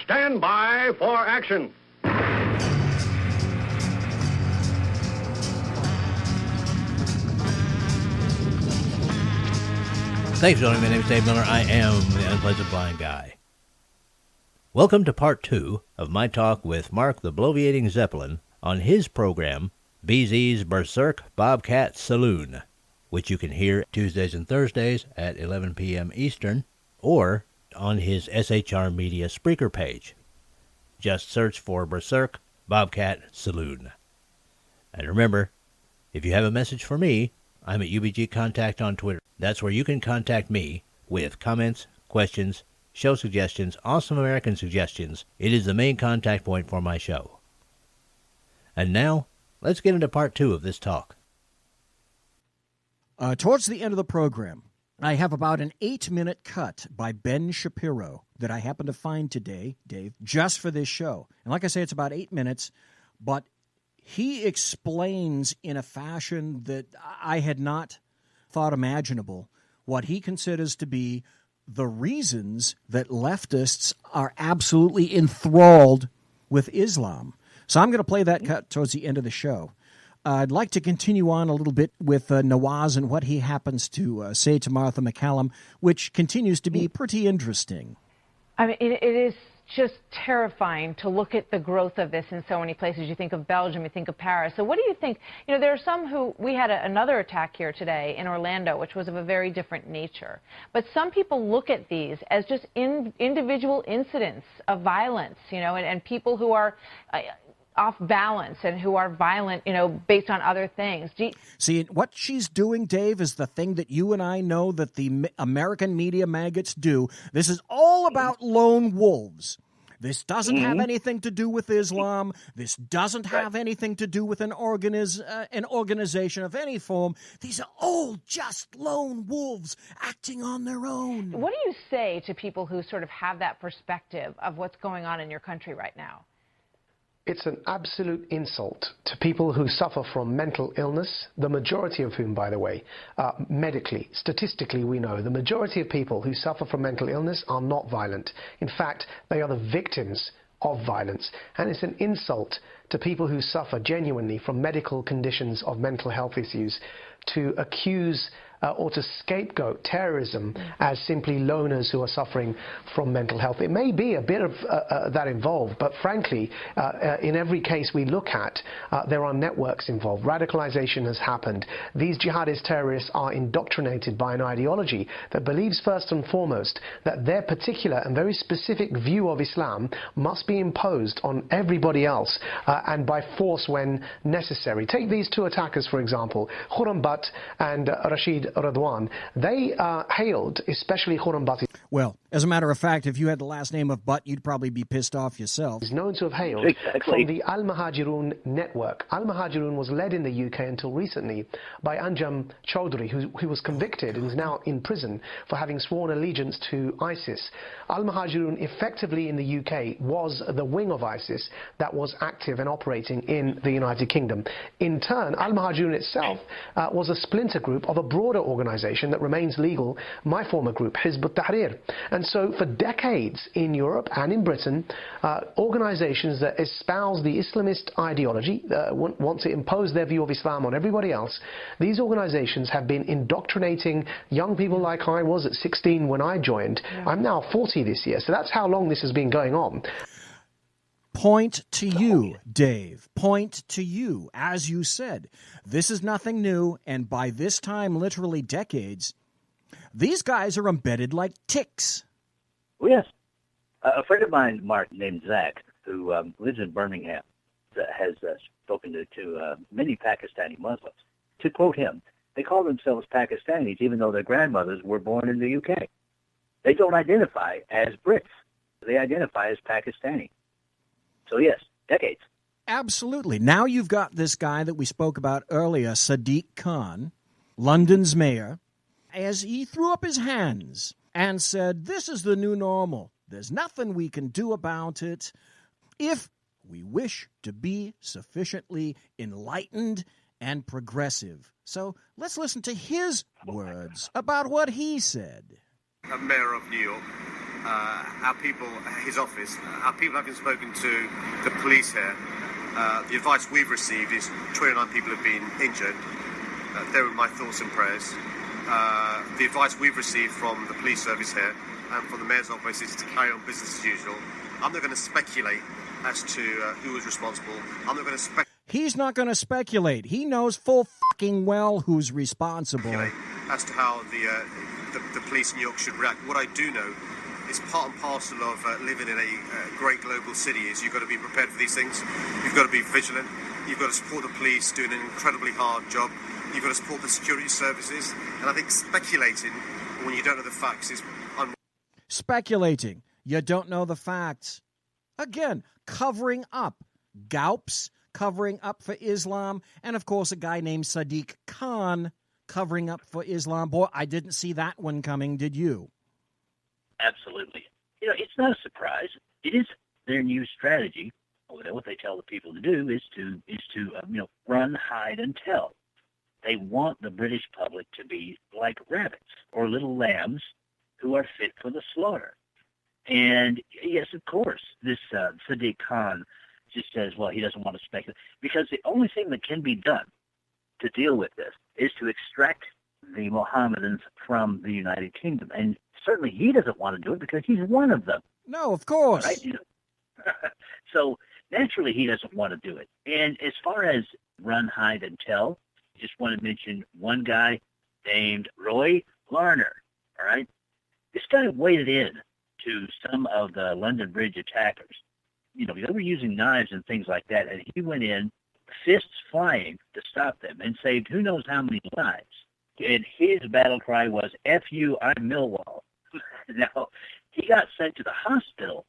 stand by for action. Thanks, Johnny. My name is Dave Miller. I am the Unpleasant Blind Guy. Welcome to part 2 of my talk with Mark the Bloviating Zeppelin on his program, BZ's Berserk, Bobcat, Saloon, which you can hear Tuesdays and Thursdays at 11 p.m. Eastern, or on his SHR Media Spreaker page. Just search for Berserk, Bobcat, Saloon. And remember, if you have a message for me, I'm at UBG Contact on Twitter. That's where you can contact me with comments, questions, show suggestions, awesome American suggestions. It is the main contact point for my show. And now, let's get into part 2 of this talk. Towards the end of the program, I have about an 8-minute cut by Ben Shapiro that I happened to find today, Dave, just for this show. And like I say, it's about 8 minutes, but he explains in a fashion that I had not thought imaginable what he considers to be the reasons that leftists are absolutely enthralled with Islam. So I'm going to play that cut towards the end of the show. I'd like to continue on a little bit with Nawaz and what he happens to say to Martha MacCallum, which continues to be pretty interesting. I mean, it is just terrifying to look at the growth of this in so many places. You think of Belgium, you think of Paris. So what do you think? You know, there are some who, we had another attack here today in Orlando, which was of a very different nature. But some people look at these as just individual incidents of violence, you know, and people who are off balance and who are violent, you know, based on other things. See, what she's doing, Dave, is the thing that you and I know that the American media maggots do. This is all about lone wolves. This doesn't have anything to do with Islam. This doesn't have anything to do with an organization of any form. These are all just lone wolves acting on their own. What do you say to people who sort of have that perspective of what's going on in your country right now? It's an absolute insult to people who suffer from mental illness, the majority of whom, by the way, medically, statistically, we know the majority of people who suffer from mental illness are not violent. In fact, they are the victims of violence. And it's an insult to people who suffer genuinely from medical conditions of mental health issues to accuse or to scapegoat terrorism as simply loners who are suffering from mental health. It may be a bit of that involved, but frankly, in every case we look at, there are networks involved. Radicalization has happened. These jihadist terrorists are indoctrinated by an ideology that believes first and foremost that their particular and very specific view of Islam must be imposed on everybody else and by force when necessary. Take these two attackers, for example, Khurram Butt and Rashid Radwan. They hailed, especially Khurram Butt. Well, as a matter of fact, if you had the last name of Butt, you'd probably be pissed off yourself. Is known to have hailed from the Al-Muhajirun network. Al-Muhajirun was led in the UK until recently by Anjum Chowdhury, who was convicted and is now in prison for having sworn allegiance to ISIS. Al-Muhajirun effectively in the UK was the wing of ISIS that was active and operating in the United Kingdom. In turn, Al-Muhajirun itself was a splinter group of a broader organization that remains legal, my former group, Hizb ut-Tahrir. And so for decades in Europe and in Britain, organizations that espouse the Islamist ideology, want to impose their view of Islam on everybody else, these organizations have been indoctrinating young people like I was at 16 when I joined. I'm now 40 this year, so that's how long this has been going on. Point to you, Dave. Point to you. As you said, this is nothing new, and by this time, literally decades, these guys are embedded like ticks. Well, yes. A friend of mine, Mark, named Zach, who lives in Birmingham, has spoken to many Pakistani Muslims. To quote him, they call themselves Pakistanis even though their grandmothers were born in the UK. They don't identify as Brits. They identify as Pakistani. So, yes, decades. Absolutely. Now you've got this guy that we spoke about earlier, Sadiq Khan, London's mayor, as he threw up his hands and said, this is the new normal. There's nothing we can do about it if we wish to be sufficiently enlightened and progressive. So let's listen to his words about what he said. I'm mayor of New York, our people, his office, our people having spoken to the police here, the advice we've received is 29 people have been injured. They're with my thoughts and prayers. The advice we've received from the police service here and from the mayor's office is to carry on business as usual. I'm not going to speculate as to who was responsible. I'm not going to speculate. He's not going to speculate. He knows full fucking well who's responsible. As to how the police in New York should react. What I do know is part and parcel of living in a great global city is you've got to be prepared for these things. You've got to be vigilant. You've got to support the police doing an incredibly hard job. You've got to support the security services. And I think speculating when you don't know the facts is Speculating. You don't know the facts. Again, covering up. Gaups covering up for Islam. And, of course, a guy named Sadiq Khan covering up for Islam. Boy, I didn't see that one coming, did you? Absolutely. It's not a surprise. It is their new strategy. What they tell the people to do is to run, hide, and tell. They want the British public to be like rabbits or little lambs who are fit for the slaughter. And yes, of course, this Sadiq Khan just says, well, he doesn't want to speculate, because the only thing that can be done to deal with this is to extract the Mohammedans from the United Kingdom. And certainly he doesn't want to do it because he's one of them. No, of course. Right? So naturally he doesn't want to do it. And as far as run, hide, and tell, I just want to mention one guy named Roy Larner. All right? This guy waded in to some of the London Bridge attackers. They were using knives and things like that, and he went in, fists flying, to stop them and saved who knows how many lives. And his battle cry was, F you, I'm Millwall. Now, he got sent to the hospital,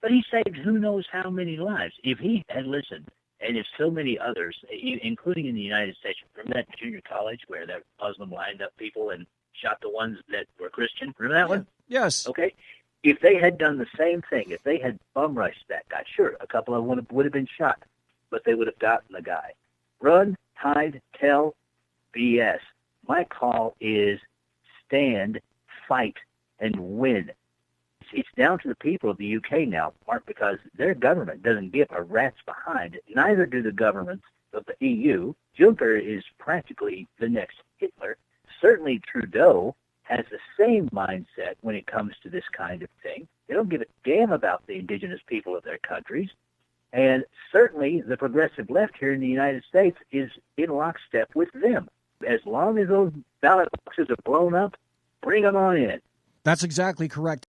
but he saved who knows how many lives. If he had listened, and if so many others, including in the United States, remember that junior college where the Muslim lined up people and shot the ones that were Christian? Remember that one? Yes. Okay. If they had done the same thing, if they had bum rushed that guy, sure, a couple of them would have been shot, but they would have gotten the guy. Run, hide, tell, BS. My call is stand, fight, and win. It's down to the people of the UK now, Mark, because their government doesn't give a rat's behind. Neither do the governments of the EU. Juncker is practically the next Hitler. Certainly Trudeau has the same mindset when it comes to this kind of thing. They don't give a damn about the indigenous people of their countries. And certainly the progressive left here in the United States is in lockstep with them. As long as those ballot boxes are blown up, bring them on in. That's exactly correct.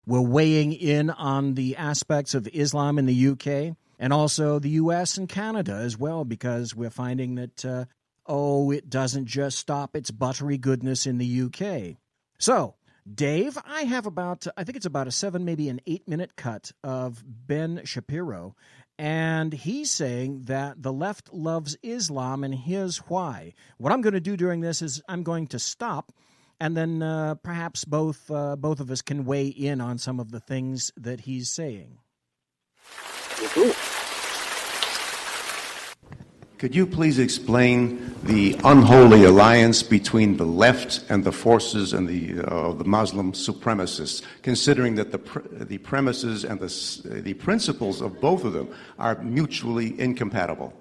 We're weighing in on the aspects of Islam in the UK and also the U.S. and Canada as well, because we're finding that, it doesn't just stop its buttery goodness in the UK. So, Dave, I have I think it's about a 7, maybe an 8-minute cut of Ben Shapiro, and he's saying that the left loves Islam, and here's why. What I'm going to do during this is I'm going to stop, and then perhaps both of us can weigh in on some of the things that he's saying. Cool. Could you please explain the unholy alliance between the left and the forces and the Muslim supremacists, considering that the premises and the principles of both of them are mutually incompatible?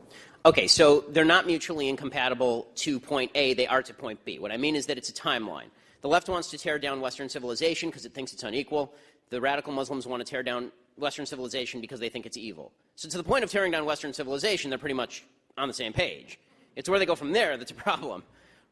Okay, so they're not mutually incompatible to point A, they are to point B. What I mean is that it's a timeline. The left wants to tear down Western civilization because it thinks it's unequal. The radical Muslims want to tear down Western civilization because they think it's evil. So to the point of tearing down Western civilization, they're pretty much on the same page. It's where they go from there that's a problem,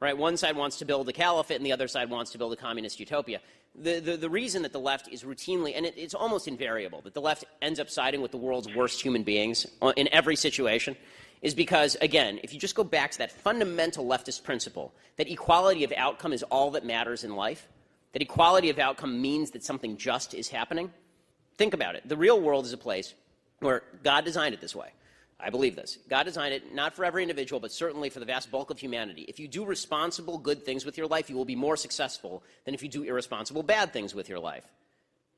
right? One side wants to build a caliphate and the other side wants to build a communist utopia. The reason that the left is routinely, and it's almost invariable, that the left ends up siding with the world's worst human beings in every situation is because, again, if you just go back to that fundamental leftist principle that equality of outcome is all that matters in life, that equality of outcome means that something just is happening, think about it. The real world is a place where God designed it this way. I believe this. God designed it not for every individual, but certainly for the vast bulk of humanity. If you do responsible, good things with your life, you will be more successful than if you do irresponsible, bad things with your life.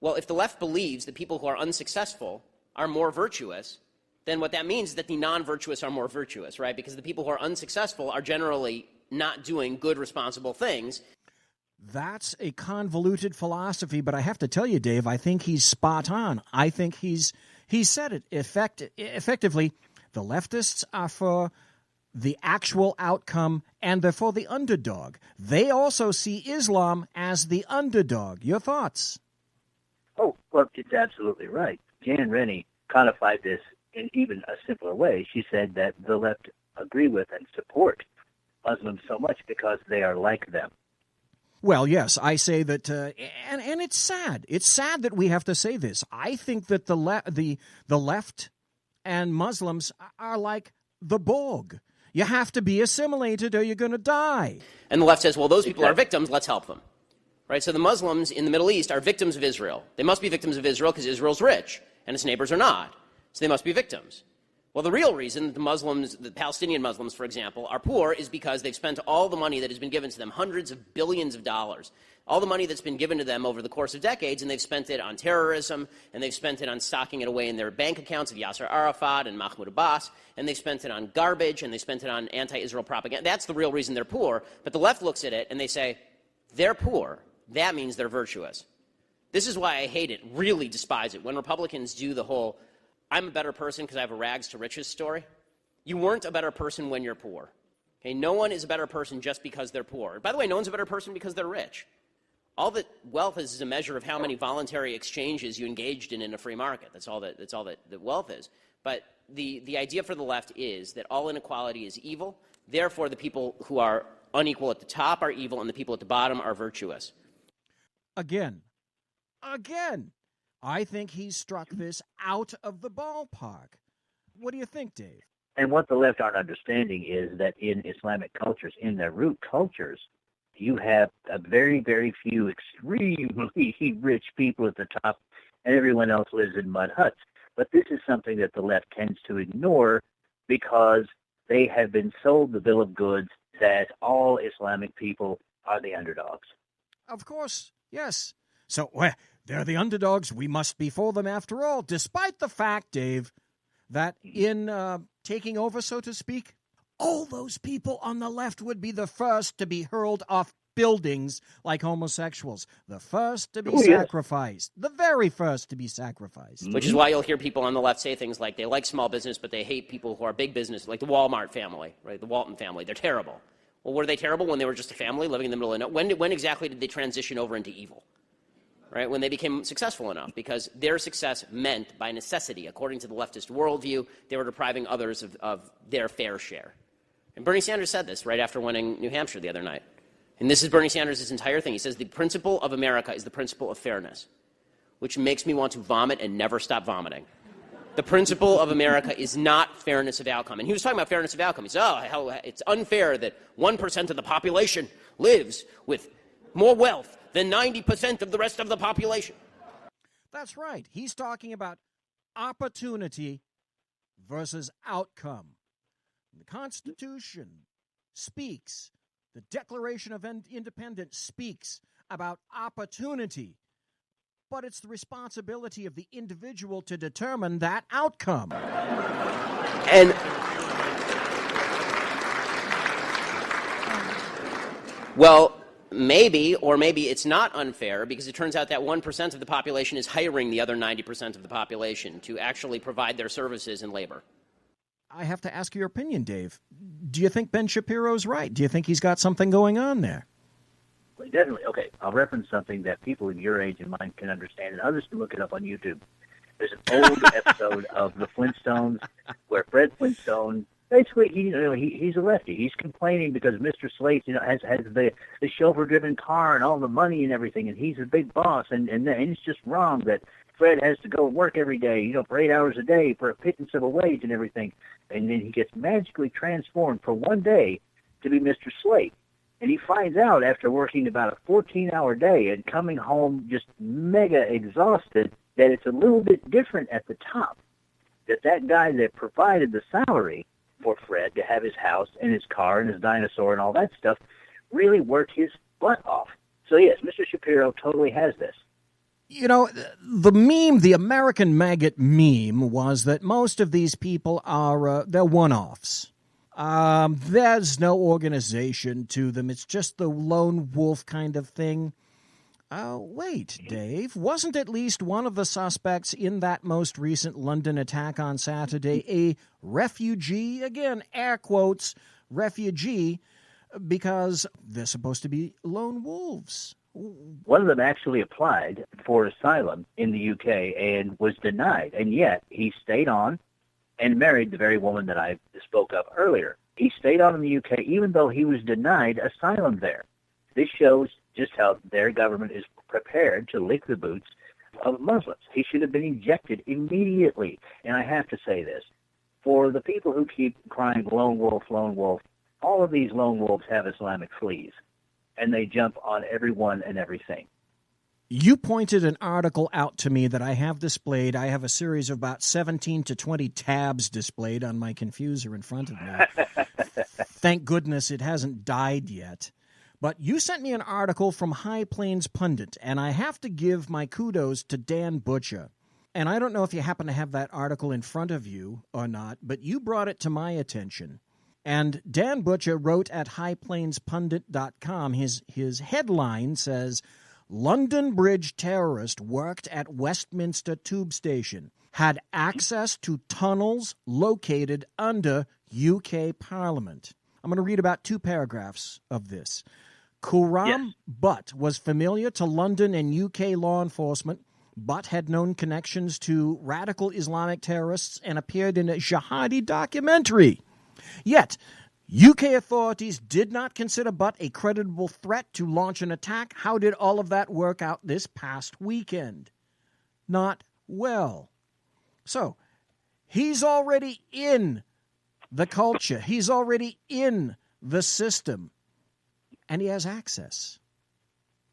Well, if the left believes that people who are unsuccessful are more virtuous, then what that means is that the non-virtuous are more virtuous, right? Because the people who are unsuccessful are generally not doing good, responsible things. That's a convoluted philosophy, but I have to tell you, Dave, I think he's spot on. I think he said it effectively. The leftists are for the actual outcome, and they're for the underdog. They also see Islam as the underdog. Your thoughts? Oh, well, it's absolutely right. Jan Rennie codified this in even a simpler way. She said that the left agree with and support Muslims so much because they are like them. Well, yes, I say that, and it's sad. It's sad that we have to say this. I think that the left and Muslims are like the Borg. You have to be assimilated or you're going to die. And the left says, well, those people are victims, let's help them. Right? So the Muslims in the Middle East are victims of Israel. They must be victims of Israel because Israel's rich and its neighbors are not. So they must be victims. Well, the real reason that the Muslims, the Palestinian Muslims, for example, are poor is because they've spent all the money that has been given to them, hundreds of billions of dollars, all the money that's been given to them over the course of decades, and they've spent it on terrorism, and they've spent it on stocking it away in their bank accounts of Yasser Arafat and Mahmoud Abbas, and they've spent it on garbage, and they spent it on anti-Israel propaganda. That's the real reason they're poor. But the left looks at it, and they say, they're poor. That means they're virtuous. This is why I hate it, really despise it, when Republicans do the whole I'm a better person because I have a rags to riches story. You weren't a better person when you're poor. Okay? No one is a better person just because they're poor. By the way, no one's a better person because they're rich. All that wealth is a measure of how many voluntary exchanges you engaged in a free market. That's all that wealth is. But the idea for the left is that all inequality is evil. Therefore, the people who are unequal at the top are evil, and the people at the bottom are virtuous. Again. I think he struck this out of the ballpark. What do you think, Dave? And what the left aren't understanding is that in Islamic cultures, in their root cultures, you have a very, very few extremely rich people at the top, and everyone else lives in mud huts. But this is something that the left tends to ignore because they have been sold the bill of goods that all Islamic people are the underdogs. Of course, yes. So, they're the underdogs. We must be for them after all, despite the fact, Dave, that in taking over, so to speak, all those people on the left would be the first to be hurled off buildings like homosexuals, the first to be sacrificed, the very first to be sacrificed. Which is why you'll hear people on the left say things like they like small business, but they hate people who are big business, like the Walmart family, right? The Walton family. They're terrible. Well, were they terrible when they were just a family living in the middle of nowhere? When exactly did they transition over into evil? Right, when they became successful enough, because their success meant, by necessity, according to the leftist worldview, they were depriving others of their fair share. And Bernie Sanders said this right after winning New Hampshire the other night. And this is Bernie Sanders' entire thing. He says the principle of America is the principle of fairness, which makes me want to vomit and never stop vomiting. The principle of America is not fairness of outcome. And he was talking about fairness of outcome. He said, it's unfair that 1% of the population lives with more wealth than 90% of the rest of the population. That's right. He's talking about opportunity versus outcome. The Constitution speaks, the Declaration of Independence speaks about opportunity, but it's the responsibility of the individual to determine that outcome. And well, maybe, or maybe it's not unfair, because it turns out that 1% of the population is hiring the other 90% of the population to actually provide their services and labor. I have to ask your opinion, Dave. Do you think Ben Shapiro's right? Do you think he's got something going on there? Well, definitely. Okay, I'll reference something that people of your age and mine can understand, and others can look it up on YouTube. There's an old episode of The Flintstones where Fred Flintstone, basically, he's a lefty. He's complaining because Mr. Slate, has the chauffeur-driven car and all the money and everything, and he's a big boss, and it's just wrong that Fred has to go work every day, for 8 hours a day for a pittance of a wage and everything. And then he gets magically transformed for one day to be Mr. Slate. And he finds out after working about a 14-hour day and coming home just mega exhausted that it's a little bit different at the top. That guy that provided the salary for Fred to have his house and his car and his dinosaur and all that stuff really worked his butt off. So yes, Mr. Shapiro totally has this. The meme, the American maggot meme, was that most of these people are, they're one-offs. There's no organization to them. It's just the lone wolf kind of thing. Wait, Dave, wasn't at least one of the suspects in that most recent London attack on Saturday a refugee? Again, air quotes, refugee, because they're supposed to be lone wolves. One of them actually applied for asylum in the UK and was denied, and yet he stayed on and married the very woman that I spoke of earlier. He stayed on in the UK even though he was denied asylum there. This shows just how their government is prepared to lick the boots of Muslims. He should have been ejected immediately. And I have to say this, for the people who keep crying lone wolf, all of these lone wolves have Islamic fleas, and they jump on everyone and everything. You pointed an article out to me that I have displayed. I have a series of about 17 to 20 tabs displayed on my confuser in front of me. Thank goodness it hasn't died yet. But you sent me an article from High Plains Pundit, and I have to give my kudos to Dan Butcher. And I don't know if you happen to have that article in front of you or not, but you brought it to my attention. And Dan Butcher wrote at highplainspundit.com, his headline says, London Bridge terrorist worked at Westminster Tube Station, had access to tunnels located under UK Parliament. I'm going to read about 2 paragraphs of this. Khurram Butt was familiar to London and UK law enforcement. Butt had known connections to radical Islamic terrorists and appeared in a jihadi documentary. Yet, UK authorities did not consider Butt a credible threat to launch an attack. How did all of that work out this past weekend? Not well. So, he's already in the culture. He's already in the system. And he has access.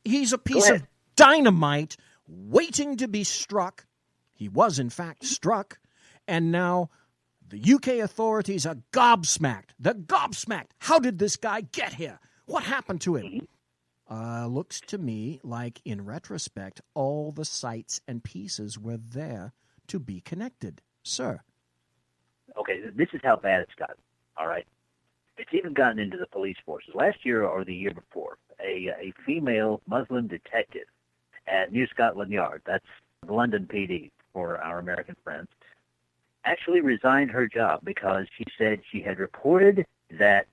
He's a piece of dynamite waiting to be struck. He was, in fact, struck. And now the UK authorities are gobsmacked. They're gobsmacked. How did this guy get here? What happened to him? Looks to me like, in retrospect, all the sites and pieces were there to be connected. Sir. Okay, this is how bad it's gotten, all right? It's even gotten into the police forces. Last year or the year before, a female Muslim detective at New Scotland Yard, that's the London PD for our American friends, actually resigned her job because she said she had reported that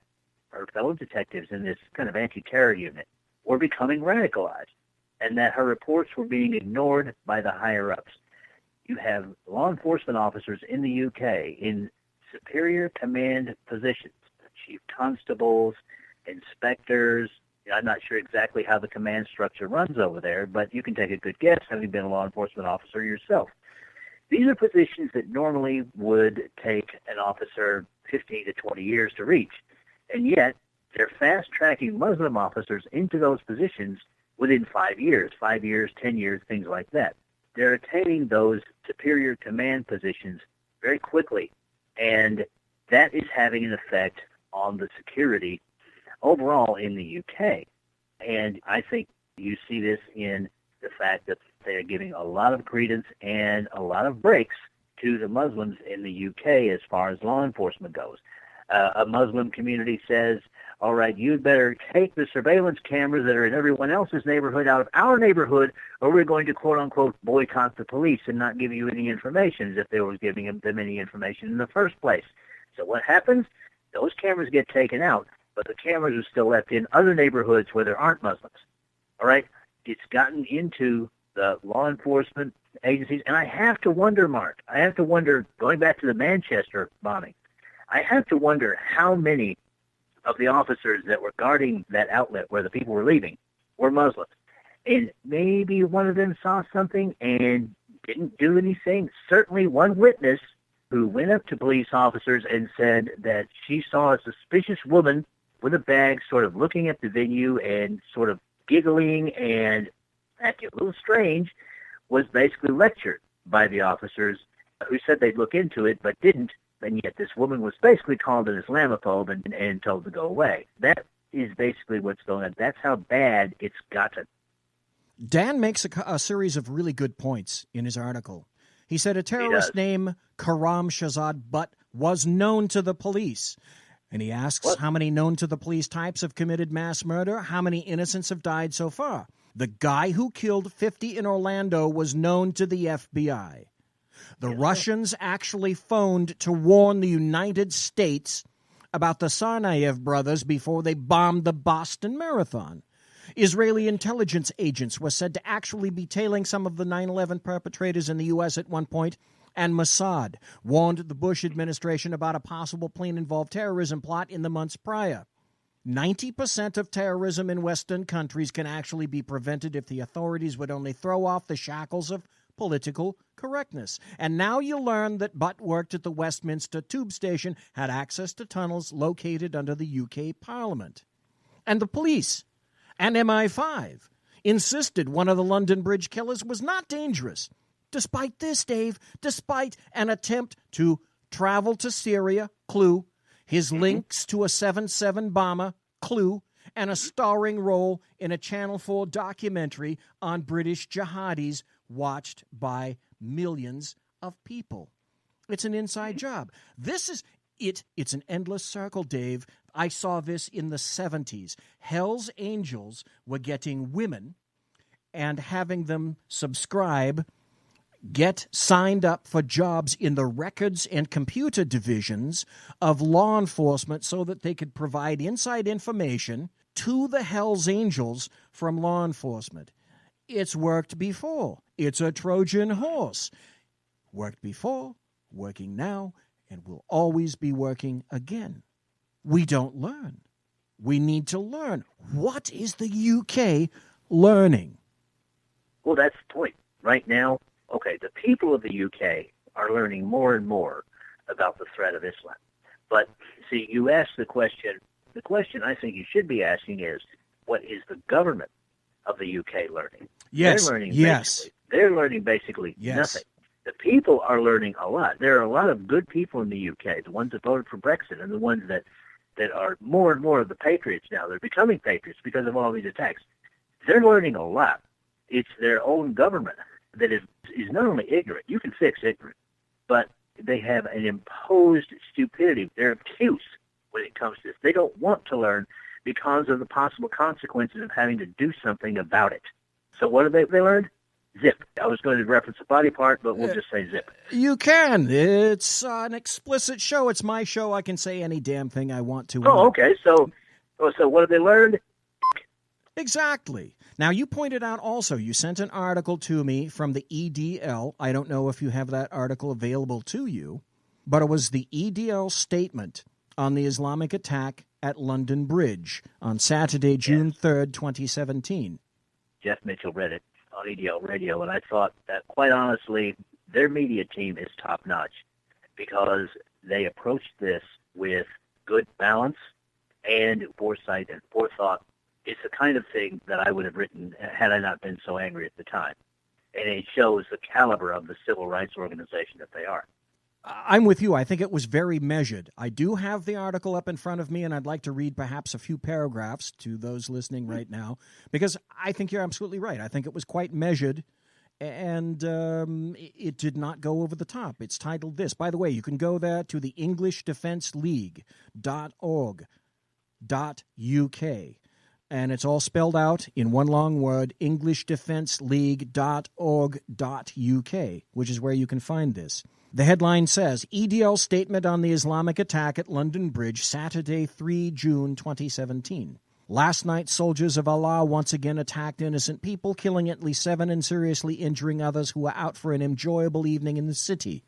her fellow detectives in this kind of anti-terror unit were becoming radicalized and that her reports were being ignored by the higher-ups. You have law enforcement officers in the UK in superior command positions, chief constables, inspectors. I'm not sure exactly how the command structure runs over there, but you can take a good guess, having been a law enforcement officer yourself. These are positions that normally would take an officer 15 to 20 years to reach, and yet they're fast-tracking Muslim officers into those positions within 5 years, 10 years, things like that. They're attaining those superior command positions very quickly, and that is having an effect on the security overall in the UK. And I think you see this in the fact that they're giving a lot of credence and a lot of breaks to the Muslims in the UK as far as law enforcement goes. A Muslim community says, all right, you'd better take the surveillance cameras that are in everyone else's neighborhood out of our neighborhood, or we're going to, quote-unquote, boycott the police and not give you any information, as if they were giving them any information in the first place. So what happens? Those cameras get taken out, but the cameras are still left in other neighborhoods where there aren't Muslims. All right? It's gotten into the law enforcement agencies, and I have to wonder, Mark, going back to the Manchester bombing, I have to wonder how many of the officers that were guarding that outlet where the people were leaving were Muslims. And maybe one of them saw something and didn't do anything. Certainly one witness who went up to police officers and said that she saw a suspicious woman with a bag sort of looking at the venue and sort of giggling and acting a little strange, was basically lectured by the officers who said they'd look into it but didn't. And yet this woman was basically called an Islamophobe and told to go away. That is basically what's going on. That's how bad it's gotten. Dan makes a series of really good points in his article. He said a terrorist named Khurram Shahzad Butt was known to the police. And he asks how many known to the police types have committed mass murder, how many innocents have died so far. The guy who killed 50 in Orlando was known to the FBI. The Russians actually phoned to warn the United States about the Tsarnaev brothers before they bombed the Boston Marathon. Israeli intelligence agents were said to actually be tailing some of the 9/11 perpetrators in the U.S. at one point, and Mossad warned the Bush administration about a possible plane-involved terrorism plot in the months prior. 90% of terrorism in Western countries can actually be prevented if the authorities would only throw off the shackles of political correctness. And now you learn that Butt worked at the Westminster Tube Station, had access to tunnels located under the UK Parliament. And the police and MI5 insisted one of the London Bridge killers was not dangerous. Despite this, Dave, despite an attempt to travel to Syria, clue, his links to a 7/7 bomber, clue, and a starring role in a Channel 4 documentary on British jihadis watched by millions of people. It's an inside job. This is it. It's an endless circle, Dave. I saw this in the 70s. Hell's Angels were getting women and having them subscribe, get signed up for jobs in the records and computer divisions of law enforcement so that they could provide inside information to the Hells Angels from law enforcement. It's worked before. It's a Trojan horse. Worked before, working now, and will always be working again. We don't learn. We need to learn. What is the UK learning? Well, that's the point. Right now, okay, the people of the UK are learning more and more about the threat of Islam. But, see, you asked the question I think you should be asking is, what is the government of the UK learning? Yes, They're learning basically nothing. The people are learning a lot. There are a lot of good people in the UK, the ones that voted for Brexit and the ones that are more and more of the patriots now. They're becoming patriots because of all these attacks. They're learning a lot. It's their own government that is not only ignorant. You can fix ignorance, but they have an imposed stupidity. They're obtuse when it comes to this. They don't want to learn because of the possible consequences of having to do something about it. So what have they learned? Zip. I was going to reference a body part, but we'll just say zip. You can. It's an explicit show. It's my show. I can say any damn thing I want to. Oh, okay. So what have they learned? Exactly. Now, you pointed out also, you sent an article to me from the EDL. I don't know if you have that article available to you, but it was the EDL statement on the Islamic attack at London Bridge on Saturday, June 3rd, 2017. Jeff Mitchell read it on EDL Radio, and I thought that, quite honestly, their media team is top-notch because they approached this with good balance and foresight and forethought. It's the kind of thing that I would have written had I not been so angry at the time. And it shows the caliber of the civil rights organization that they are. I'm with you. I think it was very measured. I do have the article up in front of me, and I'd like to read perhaps a few paragraphs to those listening right now, because I think you're absolutely right. I think it was quite measured, and it did not go over the top. It's titled this. By the way, you can go there to the EnglishDefenseLeague.org.uk. And it's all spelled out in one long word, EnglishDefenseLeague.org.uk, which is where you can find this. The headline says, EDL statement on the Islamic attack at London Bridge, Saturday, 3 June 2017. Last night, soldiers of Allah once again attacked innocent people, killing at least 7 and seriously injuring others who were out for an enjoyable evening in the city.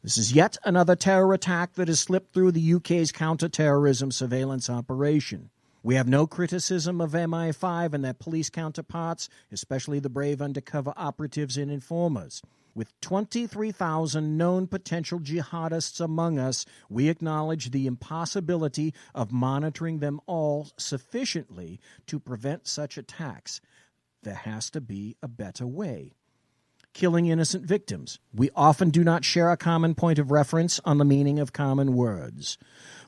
This is yet another terror attack that has slipped through the UK's counter-terrorism surveillance operation. We have no criticism of MI5 and their police counterparts, especially the brave undercover operatives and informers. With 23,000 known potential jihadists among us, we acknowledge the impossibility of monitoring them all sufficiently to prevent such attacks. There has to be a better way. Killing innocent victims. We often do not share a common point of reference on the meaning of common words.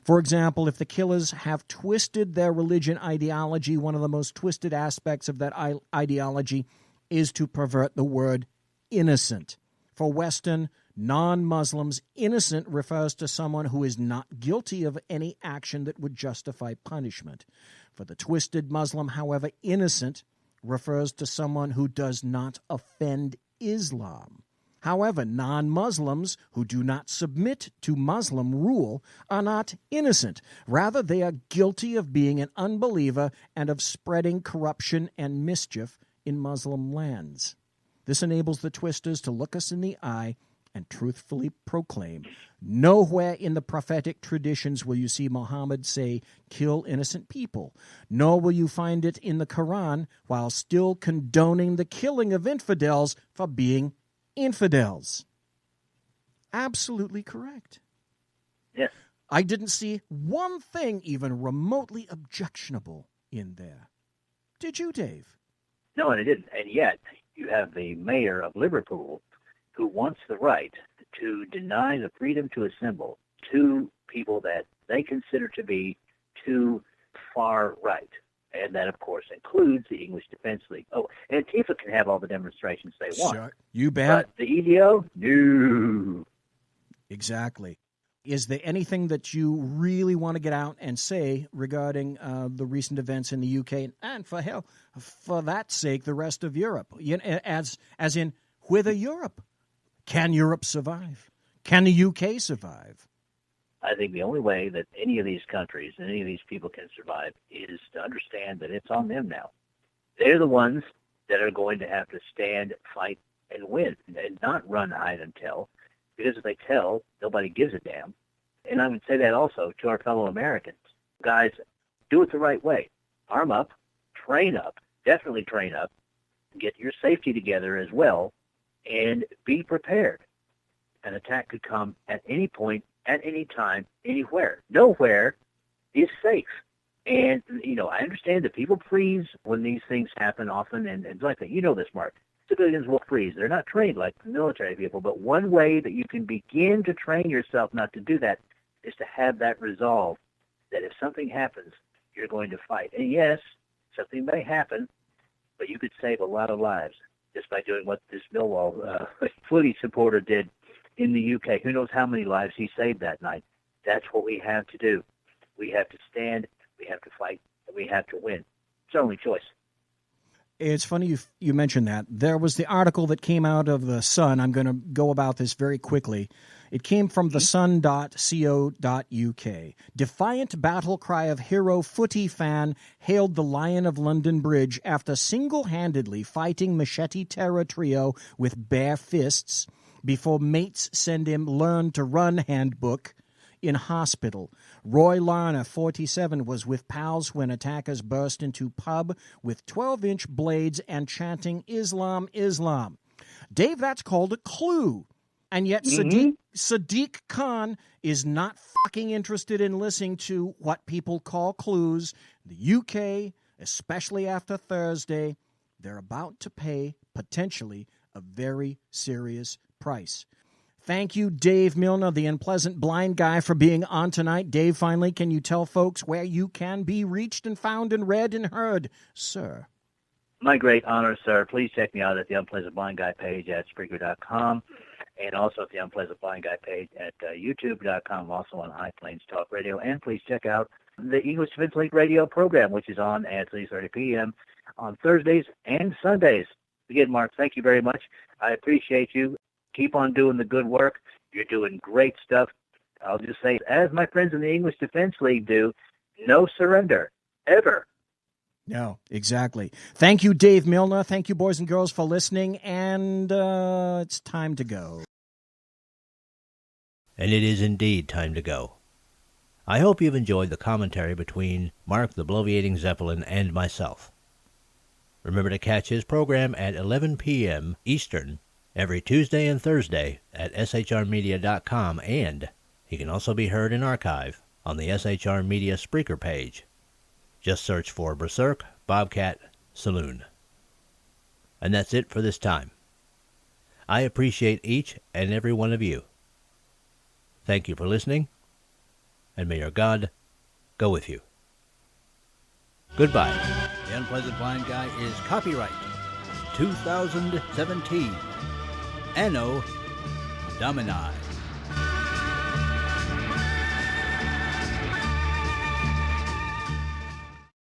For example, if the killers have twisted their religion ideology, one of the most twisted aspects of that ideology is to pervert the word innocent. For Western, Non-Muslims, innocent refers to someone who is not guilty of any action that would justify punishment. For the twisted Muslim, however, innocent refers to someone who does not offend Islam. However, non-Muslims who do not submit to Muslim rule are not innocent. Rather, they are guilty of being an unbeliever and of spreading corruption and mischief in Muslim lands. This enables the twisters to look us in the eye and truthfully proclaim, nowhere in the prophetic traditions will you see Muhammad say, kill innocent people, nor will you find it in the Quran while still condoning the killing of infidels for being infidels. Absolutely correct. Yes. I didn't see one thing even remotely objectionable in there. Did you, Dave? No, and it didn't. And yet, you have the mayor of Liverpool who wants the right to deny the freedom to assemble to people that they consider to be too far right. And that, of course, includes the English Defense League. Oh, Antifa can have all the demonstrations they want. Sure. You bet. But the EDO? No. Exactly. Is there anything that you really want to get out and say regarding the recent events in the UK and, for hell, for that sake, the rest of Europe? As in, whither Europe? Can Europe survive? Can the UK survive? I think the only way that any of these countries and any of these people can survive is to understand that it's on them now. They're the ones that are going to have to stand, fight, and win, and not run, hide, and tell. Because if they tell, nobody gives a damn. And I would say that also to our fellow Americans. Guys, do it the right way. Arm up, definitely train up, get your safety together as well, and be prepared. An attack could come at any point, at any time, anywhere. Nowhere is safe. And, I understand that people freeze when these things happen often, and like that. You know this, Mark. Civilians will freeze. They're not trained like military people, but one way that you can begin to train yourself not to do that is to have that resolve that if something happens, you're going to fight. And yes, something may happen, but you could save a lot of lives just by doing what this Millwall footy supporter did in the UK. Who knows how many lives he saved that night? That's what we have to do. We have to stand, we have to fight, and we have to win. It's our only choice. It's funny you mentioned that. There was the article that came out of the Sun. I'm going to go about this very quickly. It came from thesun.co.uk. Defiant battle cry of hero footy fan hailed the Lion of London Bridge after single-handedly fighting machete terror trio with bare fists before mates send him learn to run handbook in hospital. Roy Larner, 47, was with pals when attackers burst into pub with 12-inch blades and chanting, Islam, Islam. Dave, that's called a clue. And yet Sadiq Khan is not fucking interested in listening to what people call clues. The UK, especially after Thursday, they're about to pay, potentially, a very serious price. Thank you, Dave Milner, the unpleasant blind guy, for being on tonight. Dave, finally, can you tell folks where you can be reached and found and read and heard, sir? My great honor, sir. Please check me out at the Unpleasant Blind Guy page at Spreaker.com and also at the Unpleasant Blind Guy page at YouTube.com, also on High Plains Talk Radio. And please check out the English Defense League radio program, which is on at 3:30 p.m. on Thursdays and Sundays. Again, Mark, thank you very much. I appreciate you. Keep on doing the good work. You're doing great stuff. I'll just say, as my friends in the English Defense League do, no surrender, ever. No, exactly. Thank you, Dave Milner. Thank you, boys and girls, for listening. And it's time to go. And it is indeed time to go. I hope you've enjoyed the commentary between Mark the Bloviating Zeppelin and myself. Remember to catch his program at 11 p.m. Eastern every Tuesday and Thursday at shrmedia.com, and he can also be heard in archive on the SHR Media Spreaker page. Just search for Berserk, Bobcat, Saloon. And that's it for this time. I appreciate each and every one of you. Thank you for listening, and may your God go with you. Goodbye. The Unpleasant Blind Guy is copyright 2017. Anno Dumb and I.